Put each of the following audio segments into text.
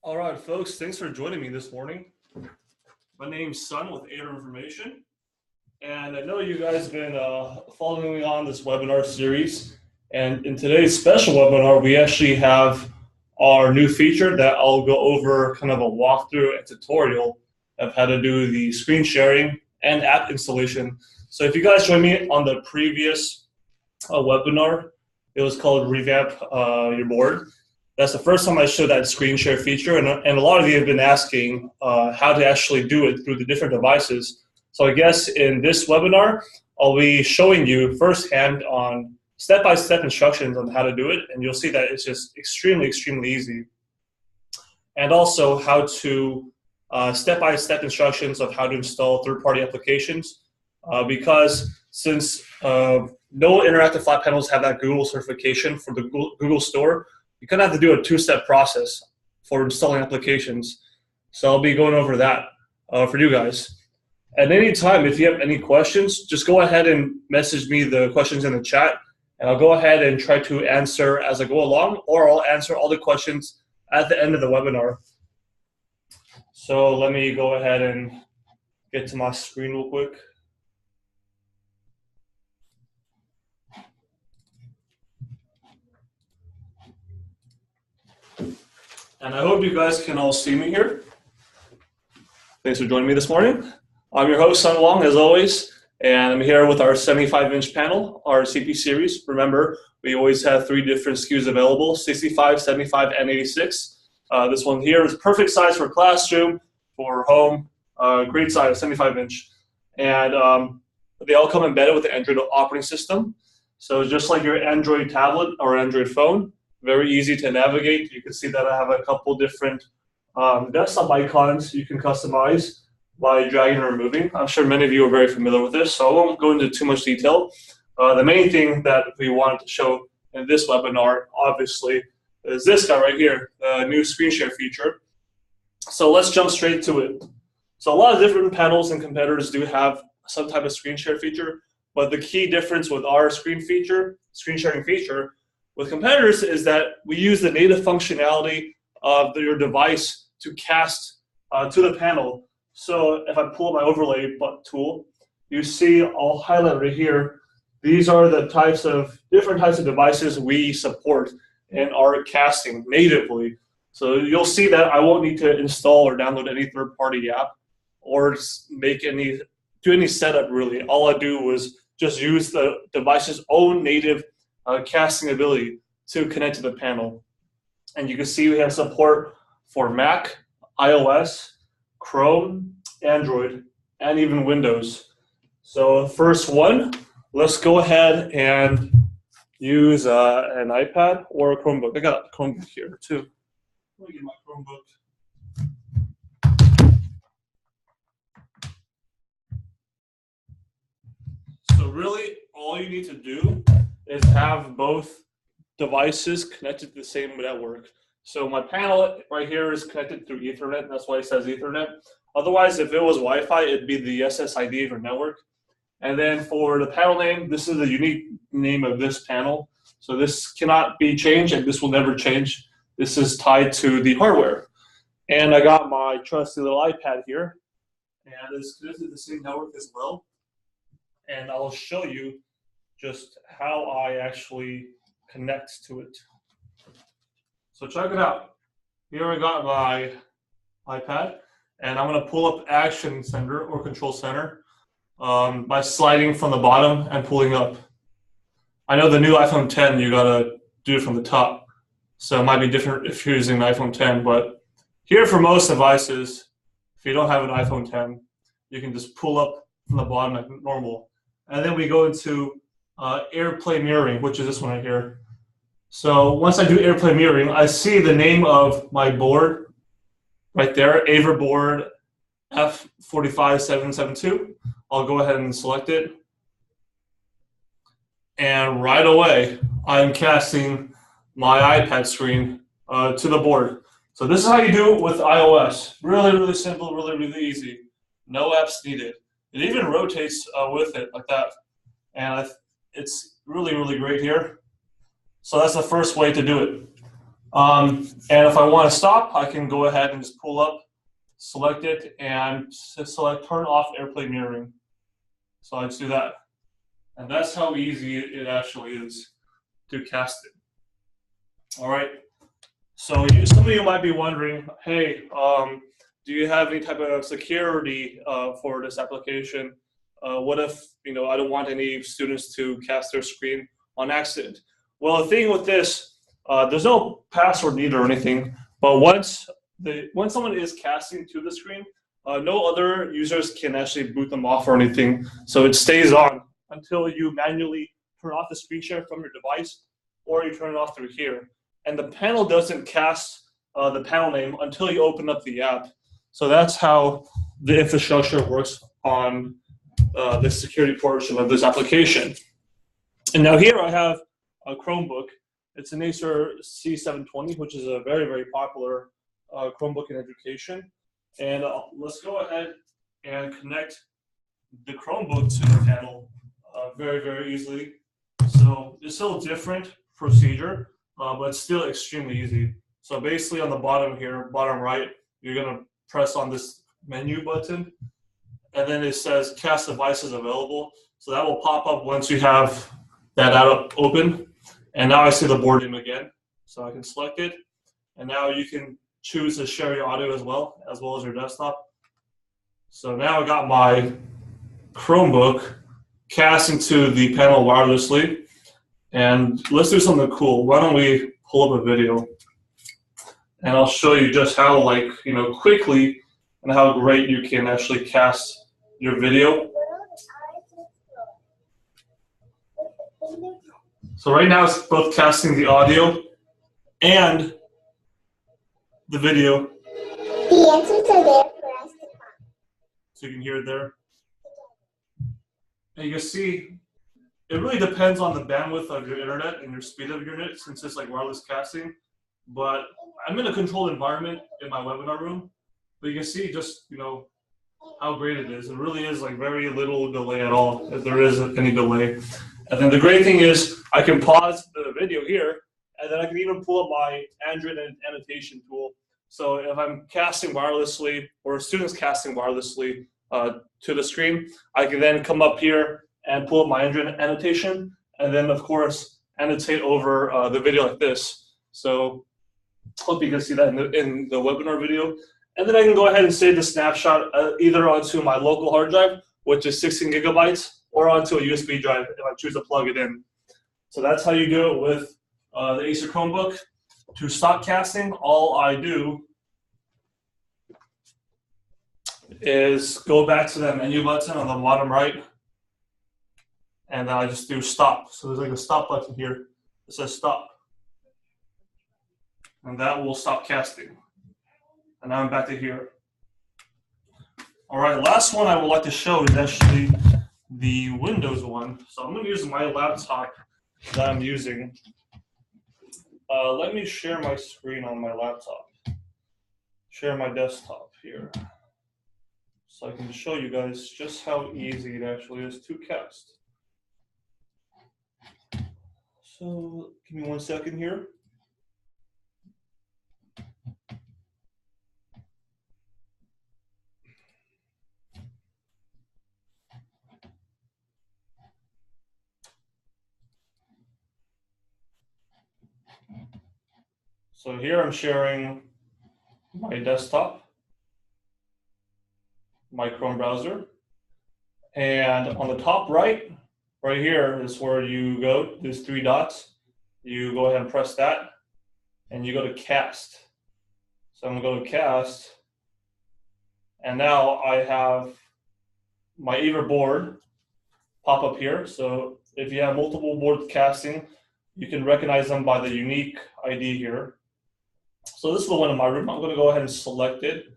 All right, folks, thanks for joining me this morning. My name's Sun with AVer Information, and I know you guys have been following me on this webinar series. And in today's special webinar, we actually have our new feature that I'll go over kind of a walkthrough and tutorial of how to do the screen sharing and app installation. So if you guys joined me on the previous webinar, it was called Revamp Your Board. That's the first time I showed that screen share feature, and a lot of you have been asking how to actually do it through the different devices. So I guess in this webinar, I'll be showing you firsthand on step-by-step instructions on how to do it, and you'll see that it's just extremely, extremely easy. And also how to step-by-step instructions of how to install third-party applications, because since no interactive flat panels have that Google certification for the Google Store, you kind of have to do a two-step process for installing applications. So I'll be going over that for you guys. At any time, if you have any questions, just go ahead and message me the questions in the chat, and I'll go ahead and try to answer as I go along, or I'll answer all the questions at the end of the webinar. So let me go ahead and get to my screen real quick. And I hope you guys can all see me here. Thanks for joining me this morning. I'm your host, Sun Wong, as always, and I'm here with our 75-inch panel, our CP Series. Remember, we always have 3 different SKUs available, 65, 75, and 86. This one here is perfect size for classroom, for home, great size, 75-inch. And they all come embedded with the Android operating system. So just like your Android tablet or Android phone, very easy to navigate. You can see that I have a couple different desktop icons you can customize by dragging and removing. I'm sure many of you are very familiar with this, so I won't go into too much detail. The main thing that we wanted to show in this webinar, obviously, is this guy right here, the new screen share feature. So let's jump straight to it. So a lot of different panels and competitors do have some type of screen share feature, but the key difference with our screen sharing feature, with competitors is that we use the native functionality of your device to cast to the panel. So if I pull up my overlay tool, you see I'll highlight right here. These are the different types of devices we support in our casting natively. So you'll see that I won't need to install or download any third-party app or do any setup really. All I do was just use the device's own native casting ability to connect to the panel. And you can see we have support for Mac, iOS, Chrome, Android, and even Windows. So first one, let's go ahead and use an iPad or a Chromebook. I got a Chromebook here too. Let me get my Chromebook. So really, all you need to do is have both devices connected to the same network. So my panel right here is connected through Ethernet. That's why it says Ethernet. Otherwise, if it was Wi-Fi, it'd be the SSID of your network. And then for the panel name, this is the unique name of this panel. So this cannot be changed, and this will never change. This is tied to the hardware. And I got my trusty little iPad here, and it's connected to the same network as well. And I'll show you just how I actually connect to it. So check it out. Here I got my iPad, and I'm going to pull up Action Center or Control Center by sliding from the bottom and pulling up. I know the new iPhone 10, you got to do it from the top. So it might be different if you're using an iPhone 10, but here for most devices, if you don't have an iPhone 10, you can just pull up from the bottom like normal. And then we go into AirPlay mirroring, which is this one right here. So once I do AirPlay mirroring, I see the name of my board right there, AVer board F45772. I'll go ahead and select it. And right away, I'm casting my iPad screen to the board. So this is how you do it with iOS. Really, really simple, really, really easy. No apps needed. It even rotates with it like that. And it's really, really great here. So that's the first way to do it. And if I want to stop, I can go ahead and just pull up, select it, and select turn off airplane mirroring. So I just do that. And that's how easy it actually is to cast it. All right. So some of you might be wondering, hey, do you have any type of security for this application? What if I don't want any students to cast their screen on accident? Well, the thing with this, there's no password needed or anything. But once someone is casting to the screen, no other users can actually boot them off or anything. So it stays on until you manually turn off the screen share from your device, or you turn it off through here. And the panel doesn't cast the panel name until you open up the app. So that's how the infrastructure works on the security portion of this application. And now here I have a Chromebook. It's an AVer C720, which is a very, very popular Chromebook in education. And let's go ahead and connect the Chromebook to the panel very, very easily. So it's still a different procedure, but it's still extremely easy. So basically on the bottom here, bottom right, you're gonna press on this menu button, and then it says cast devices available. So that will pop up once you have that app open. And now I see the board name again. So I can select it. And now you can choose to share your audio as well as your desktop. So now I got my Chromebook cast into the panel wirelessly. And let's do something cool. Why don't we pull up a video? And I'll show you just how quickly and how great you can actually cast your video. So right now it's both casting the audio and the video. The answers are there for us to find. So you can hear it there. And you can see it really depends on the bandwidth of your internet and your speed of your internet, since it's like wireless casting. But I'm in a controlled environment in my webinar room. But you can see just how great it is. It really is like very little delay at all, if there is any delay. And then the great thing is I can pause the video here, and then I can even pull up my Android annotation tool. So if I'm casting wirelessly, or a student's casting wirelessly to the screen, I can then come up here and pull up my Android annotation, and then of course annotate over the video like this. So hope you can see that in the webinar video. And then I can go ahead and save the snapshot either onto my local hard drive, which is 16 gigabytes, or onto a USB drive if I choose to plug it in. So that's how you do it with the AVer Chromebook. To stop casting, all I do is go back to that menu button on the bottom right, and then I just do stop. So there's like a stop button here. It says stop. And that will stop casting. And now I'm back to here. All right, last one I would like to show is actually the Windows one. So I'm gonna use my laptop that I'm using. Let me share my screen on my laptop. Share my desktop here. So I can show you guys just how easy it actually is to cast. So give me 1 second here. So here I'm sharing my desktop, my Chrome browser, and on the top right here is where you go. There's 3 dots. You go ahead and press that, and you go to cast. So I'm gonna go to cast, and now I have my AVer board pop up here. So if you have multiple boards casting, you can recognize them by the unique ID here. So this is the one in my room. I'm gonna go ahead and select it.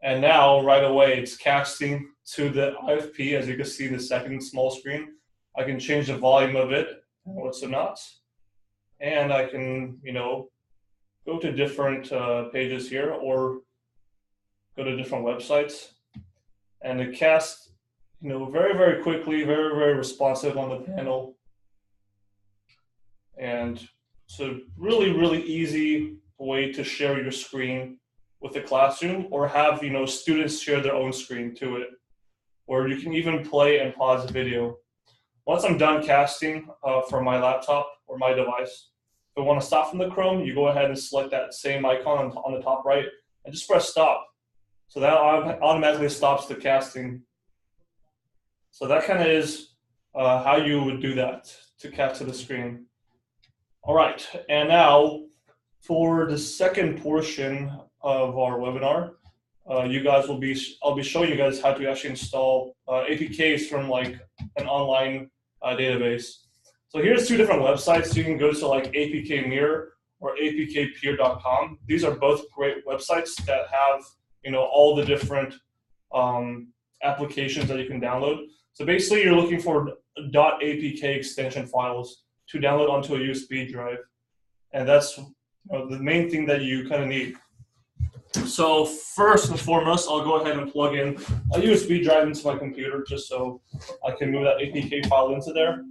And now right away it's casting to the IFP, as you can see in the second small screen. I can change the volume of it, what's or not. And I can, go to different pages here or go to different websites. And it casts, very, very quickly, very, very responsive on the panel. And so really, really easy way to share your screen with the classroom, or have students share their own screen to it, or you can even play and pause the video. Once I'm done casting from my laptop or my device, if I want to stop from the Chrome, you go ahead and select that same icon on the top right and just press stop. So that automatically stops the casting. So that kind of is how you would do that to cast to the screen. All right, and now for the second portion of our webinar, I'll be showing you guys how to actually install APKs from like an online database. So here's two different websites. You can go to like APK Mirror or apkpeer.com. These are both great websites that have all the different applications that you can download. So basically, you're looking for .apk extension files to download onto a USB drive, and that's the main thing that you kind of need. So first and foremost, I'll go ahead and plug in a USB drive into my computer just so I can move that APK file into there.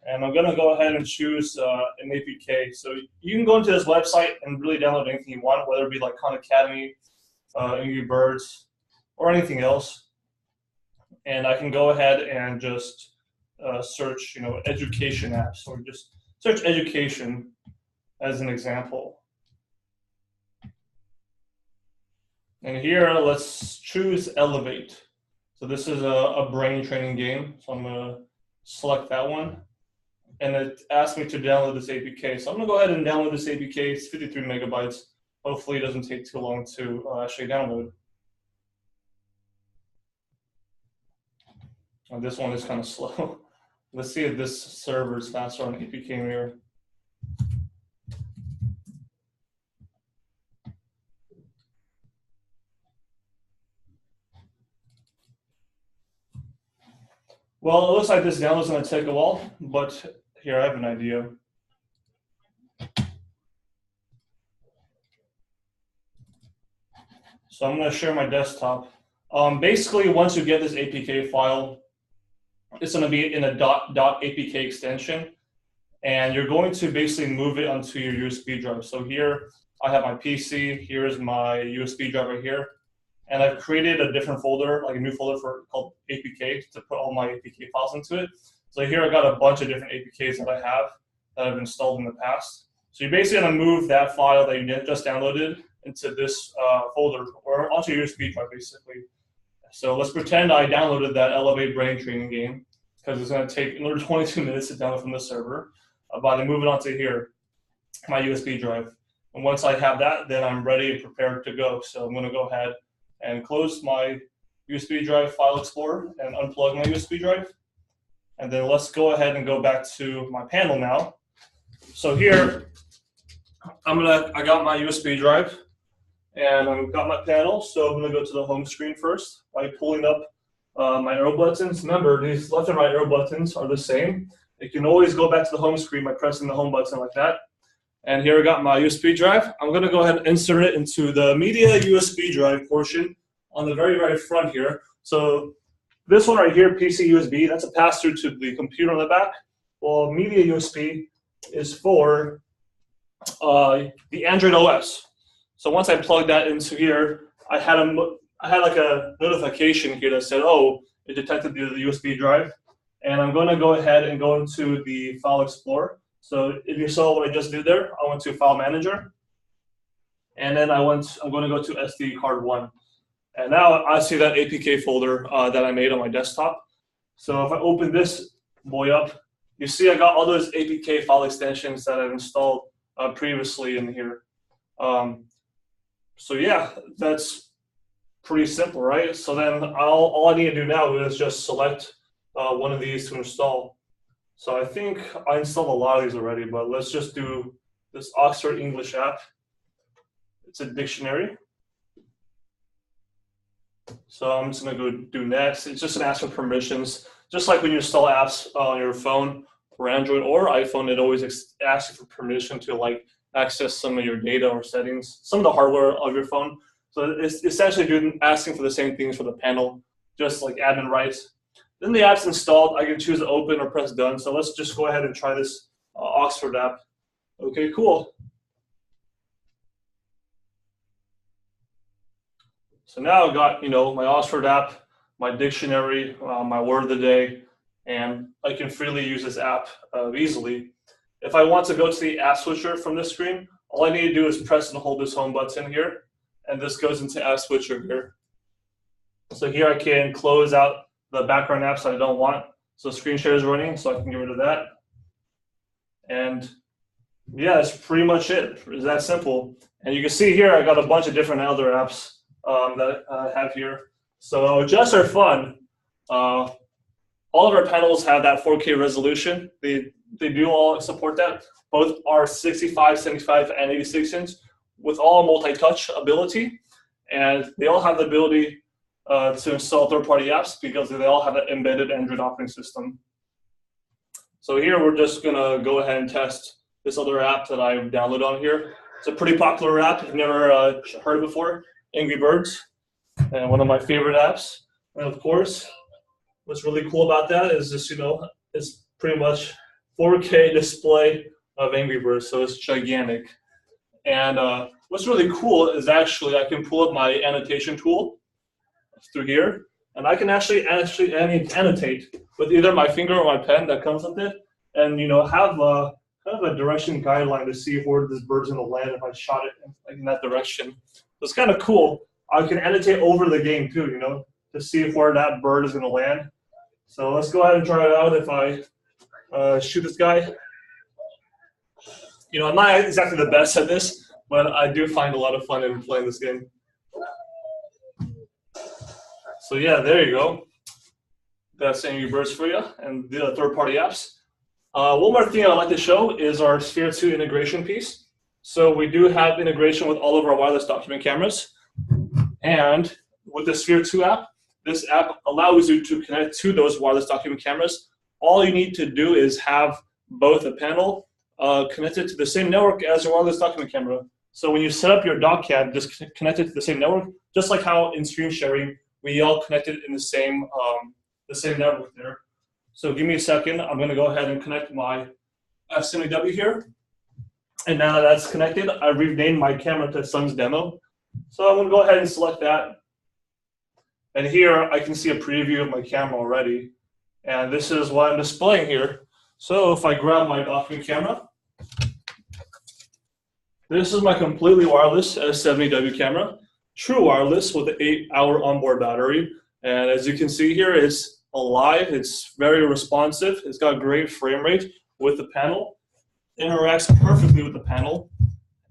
And I'm going to go ahead and choose an APK. So you can go into this website and really download anything you want, whether it be like Khan Academy, Angry Birds, or anything else. And I can go ahead and just search, education apps, or just search education as an example. And here, let's choose Elevate. So this is a brain training game. So I'm going to select that one. And it asked me to download this APK. So I'm going to go ahead and download this APK. It's 53 megabytes. Hopefully it doesn't take too long to actually download. And this one is kind of slow. Let's see if this server is faster on APK Mirror. Well, it looks like this download is going to take a while, but here I have an idea. So I'm going to share my desktop. Basically, once you get this APK file, it's going to be in a .apk extension, and you're going to basically move it onto your USB drive. So here I have my PC. Here's my USB drive right here. And I've created a different folder, like a new folder called APK, to put all my APK files into it. So here I got a bunch of different APKs that I have that I've installed in the past. So you're basically going to move that file that you just downloaded into this folder, or onto your USB drive, basically. So let's pretend I downloaded that Elevate Brain Training game, because it's going to take another 22 minutes to download from the server. But I move it onto here, my USB drive. And once I have that, then I'm ready and prepared to go. So I'm going to go ahead and close my USB drive File Explorer and unplug my USB drive. And then let's go ahead and go back to my panel now. So here, I got my USB drive and I've got my panel. So I'm gonna go to the home screen first by pulling up my arrow buttons. Remember, these left and right arrow buttons are the same. You can always go back to the home screen by pressing the home button like that. And here I got my USB drive. I'm going to go ahead and insert it into the media USB drive portion on the very, very front here. So this one right here, PC USB, that's a pass-through to the computer on the back. Well, media USB is for the Android OS. So once I plugged that into here, I had like a notification here that said, oh, it detected the USB drive. And I'm going to go ahead and go into the File Explorer. So if you saw what I just did there, I went to File Manager, and then I'm going to go to SD card 1. And now I see that APK folder that I made on my desktop. So if I open this boy up, you see I got all those APK file extensions that I've installed previously in here. So yeah, that's pretty simple, right? So then all I need to do now is just select one of these to install. So I think I installed a lot of these already, but let's just do this Oxford English app. It's a dictionary. So I'm just gonna go do next. It's just an ask for permissions. Just like when you install apps on your phone or Android or iPhone, it always asks you for permission to like access some of your data or settings, some of the hardware of your phone. So it's essentially asking for the same things for the panel, just like admin rights. Then the app's installed. I can choose to open or press done. So let's just go ahead and try this Oxford app. Okay, cool. So now I've got, my Oxford app, my dictionary, my word of the day, and I can freely use this app easily. If I want to go to the app switcher from this screen, all I need to do is press and hold this home button here, and this goes into app switcher here. So here I can close out the background apps that I don't want. So screen share is running, so I can get rid of that. And yeah, that's pretty much it. It's that simple. And you can see here, I got a bunch of different other apps that I have here. So just for fun, all of our panels have that 4K resolution. They do all support that. Both are 65, 75, and 86 inch with all multi-touch ability. And they all have the ability to install third-party apps because they all have an embedded Android operating system. So here we're just gonna go ahead and test this other app that I've downloaded on here. It's a pretty popular app. If you've never heard it before, Angry Birds, and one of my favorite apps. And of course, what's really cool about that is just, it's pretty much 4K display of Angry Birds, so it's gigantic. And what's really cool is actually I can pull up my annotation tool through here, and I can actually annotate with either my finger or my pen that comes with it, and have kind of a direction guideline to see where this bird's gonna land if I shot it in that direction. So it's kind of cool. I can annotate over the game too, to see where that bird is gonna land. So let's go ahead and try it out. If I shoot this guy, I'm not exactly the best at this, but I do find a lot of fun in playing this game. So yeah, there you go. That's Angry Birds for you and the third-party apps. One more thing I'd like to show is our Sphere 2 integration piece. So we do have integration with all of our wireless document cameras. And with the Sphere 2 app, this app allows you to connect to those wireless document cameras. All you need to do is have both a panel connected to the same network as your wireless document camera. So when you set up your dock cam, just connect it to the same network, just like how in screen sharing, we all connected in the same network there. So give me a second. I'm going to go ahead and connect my F70W here. And now that that's connected, I renamed my camera to Sun's Demo. So I'm going to go ahead and select that. And here I can see a preview of my camera already. And this is what I'm displaying here. So if I grab my document camera, this is my completely wireless S70W camera. True wireless with an 8-hour onboard battery. And as you can see here, it's alive, it's very responsive, it's got great frame rate with the panel, interacts perfectly with the panel,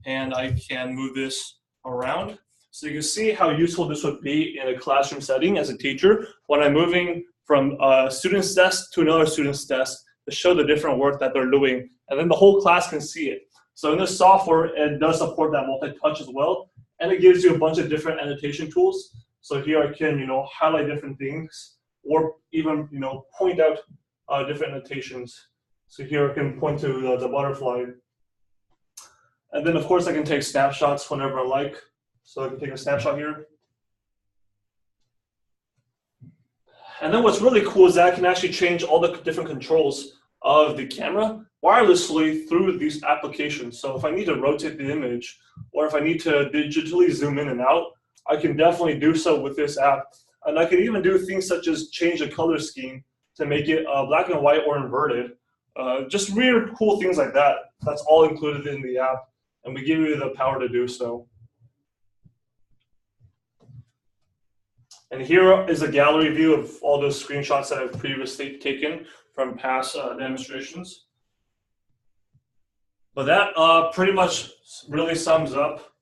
and I can move this around. So you can see how useful this would be in a classroom setting as a teacher when I'm moving from a student's desk to another student's desk to show the different work that they're doing, and then the whole class can see it. So in this software, it does support that multi-touch as well, and it gives you a bunch of different annotation tools. So here I can, highlight different things, or even, point out different annotations. So here I can point to the butterfly. And then, of course, I can take snapshots whenever I like. So I can take a snapshot here. And then what's really cool is that I can actually change all the different controls of the camera wirelessly through these applications. So if I need to rotate the image, or if I need to digitally zoom in and out, I can definitely do so with this app. And I can even do things such as change the color scheme to make it black and white or inverted. Just weird, cool things like that. That's all included in the app, and we give you the power to do so. And here is a gallery view of all those screenshots that I've previously taken from past demonstrations. But that pretty much really sums up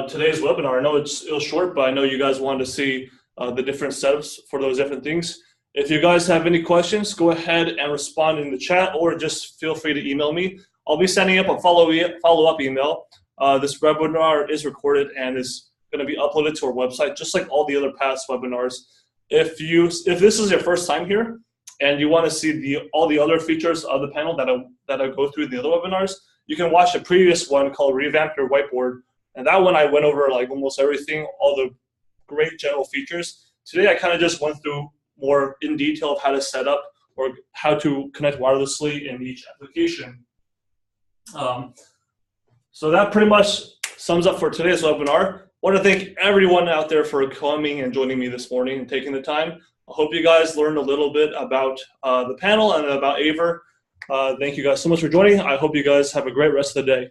today's webinar. I know it was short, but I know you guys wanted to see the different setups for those different things. If you guys have any questions, go ahead and respond in the chat, or just feel free to email me. I'll be sending up a follow-up email. This webinar is recorded and is going to be uploaded to our website, just like all the other past webinars. If this is your first time here and you want to see all the other features of the panel that I go through in the other webinars, you can watch the previous one called Revamp Your Whiteboard. And that one I went over like almost everything, all the great general features. Today I kind of just went through more in detail of how to set up or how to connect wirelessly in each application. So that pretty much sums up for today's webinar. want to thank everyone out there for coming and joining me this morning and taking the time. I hope you guys learned a little bit about the panel and about AVer. Thank you guys so much for joining. I hope you guys have a great rest of the day.